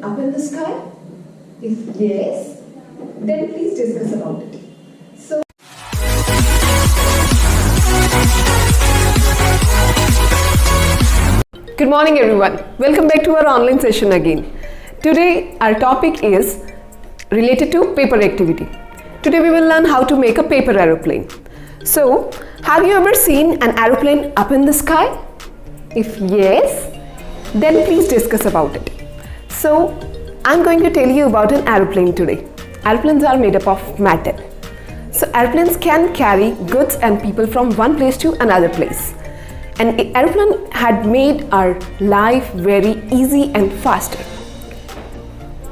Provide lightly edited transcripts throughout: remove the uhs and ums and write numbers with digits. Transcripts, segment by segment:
aeroplane up in the sky? If yes, then please discuss about it. So, good morning everyone. Welcome back to our online session again. Today our topic is related to paper activity. Today we will learn how to make a paper aeroplane. So, have you ever seen an aeroplane up in the sky? If yes, then please discuss about it. So, I'm going to tell you about an aeroplane today. Aeroplanes are made up of metal. So, aeroplanes can carry goods and people from one place to another place. An aeroplane had made our life very easy and faster.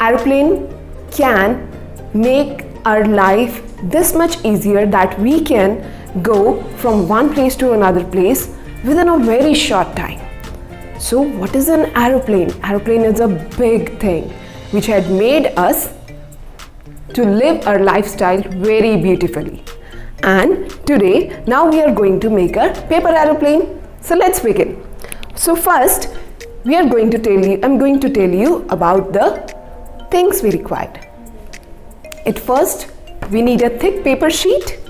Aeroplane can make our life this much easier that we can go from one place to another place within a very short time. So what is an aeroplane? Aeroplane is a big thing which had made us to live our lifestyle very beautifully. And today, now we are going to make a paper aeroplane. So let's begin. So first, I'm going to tell you about the things we required. At first, we need a thick paper sheet,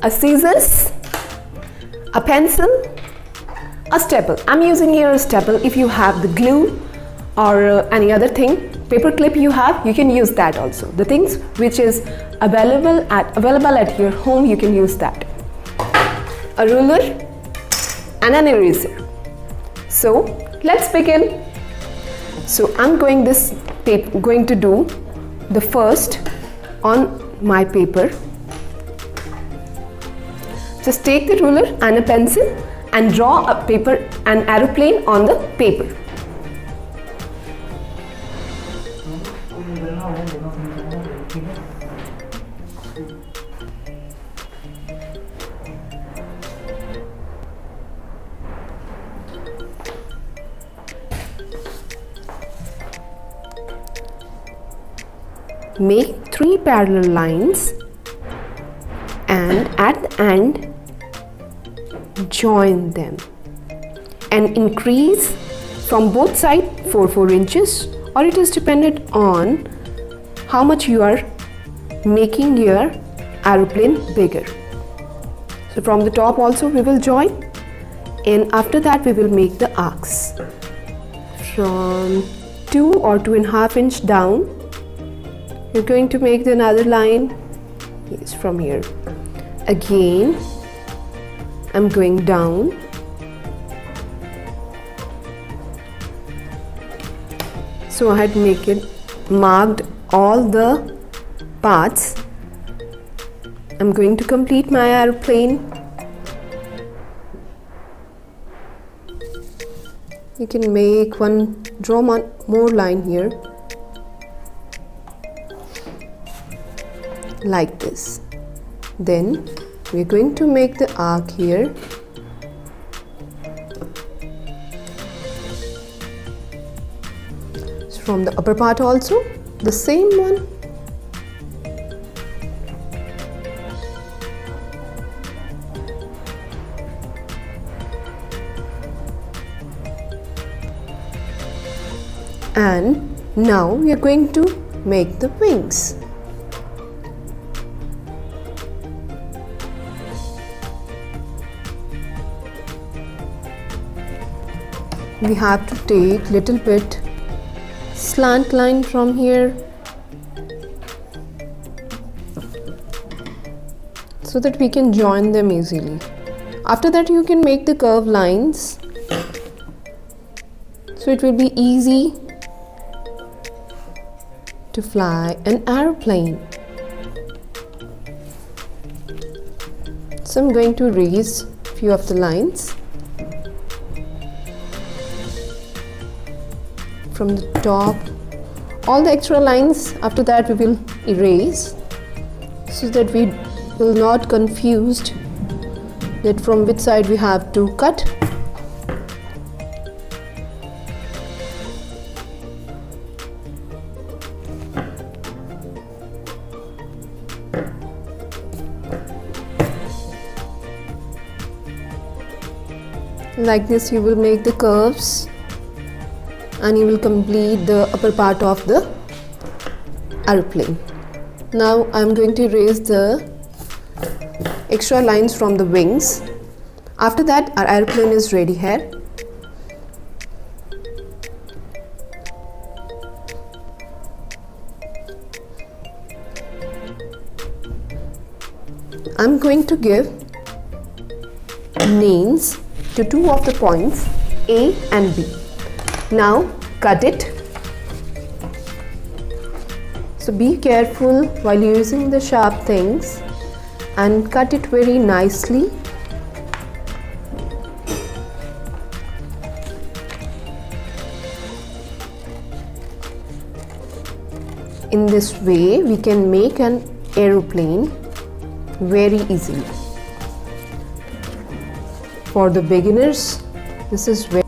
a scissors, a pencil, a staple. I'm using here a staple. If you have the glue or any other thing, paper clip you have, you can use that also. The things which is available at your home, you can use that. A ruler and an eraser. So let's begin. So I'm going to do the first on my paper. Just take the ruler and a pencil and draw an aeroplane on the paper. Make 3 parallel lines and at the end join them and increase from both sides 4 inches, or it is dependent on how much you are making your aeroplane bigger. So from the top also we will join, and after that we will make the arcs from 2 or 2.5 inch down. You're going to make another line. Yes, from here. Again, I'm going down. So I had marked all the parts. I'm going to complete my aeroplane. You can draw one more line here. Like this. Then we're going to make the arc here. So from the upper part also the same one. And now we are going to make the wings. We have to take little bit slant line from here so that we can join them easily. After that you can make the curved lines so it will be easy to fly an aeroplane. So I'm going to erase few of the lines. From the top, all the extra lines after that we will erase so that we will not confused that from which side we have to cut. Like this you will make the curves. and you will complete the upper part of the airplane. Now I'm going to erase the extra lines from the wings. After that, our airplane is ready here. I'm going to give names to two of the points A and B. Now cut it. So be careful while using the sharp things and cut it very nicely. In this way, we can make an aeroplane very easily. For the beginners, this is very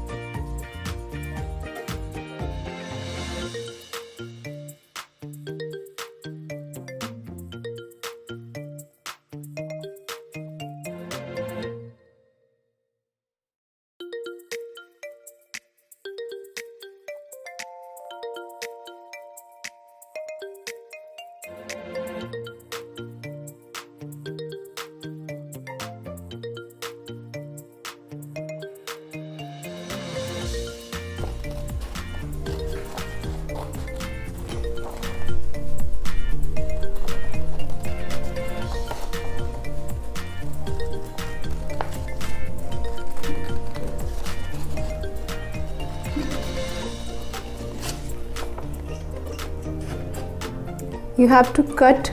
you have to cut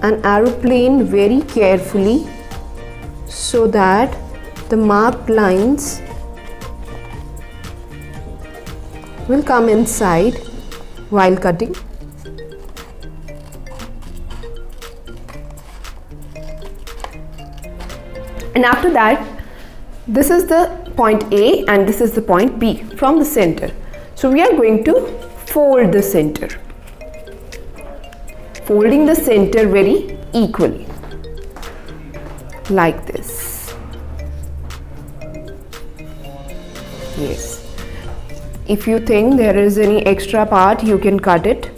an aeroplane very carefully so that the marked lines will come inside while cutting. And after that, this is the point A and this is the point B from the center. So we are going to fold the center, folding the center very equally, like this. Yes. If you think there is any extra part, you can cut it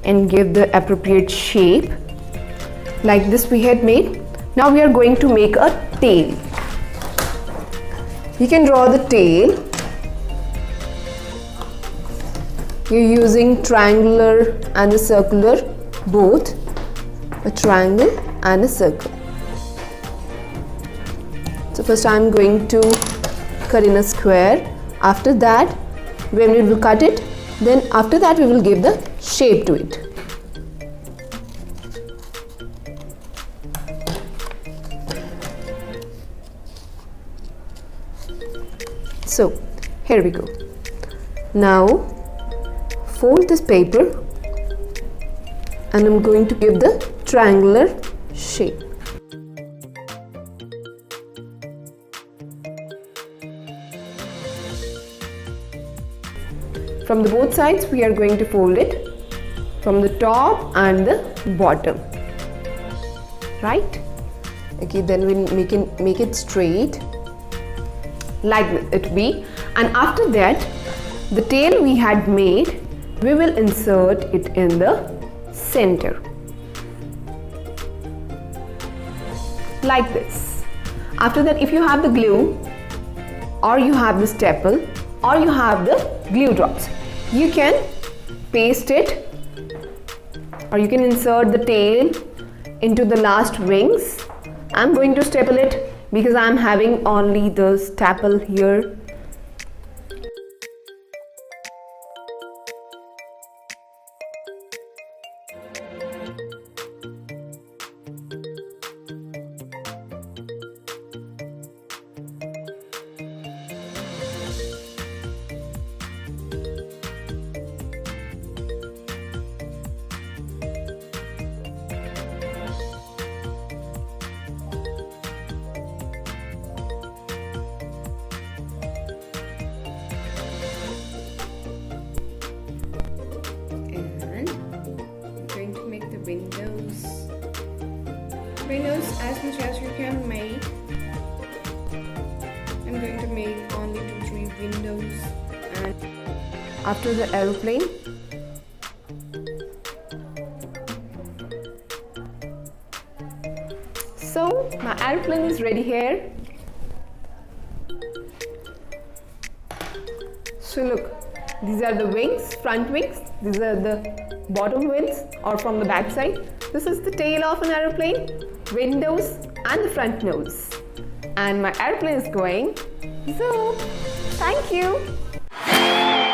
and give the appropriate shape, like this we had made. Now we are going to make a tail. You can draw the tail. You're using triangular and a circular, both a triangle and a circle. So first I am going to cut in a square. After that, when we will cut it, then after that we will give the shape to it. So here we go. Now fold this paper and I'm going to give the triangular shape. From the both sides we are going to fold it, from the top and the bottom, right? Okay, then we make it straight like it be, and after that the tail we had made, we will insert it in the center like this. After that, if you have the glue or you have the staple or you have the glue drops, you can paste it or you can insert the tail into the last wings. I'm going to staple it because I'm having only the staple here. Windows as much as you can make. I'm going to make only 2-3 windows, and after the aeroplane. So my aeroplane is ready here. So look, these are the wings, front wings. These are the bottom wings or from the back side. This is the tail of an aeroplane, windows and the front nose. And my aeroplane is going. So, thank you.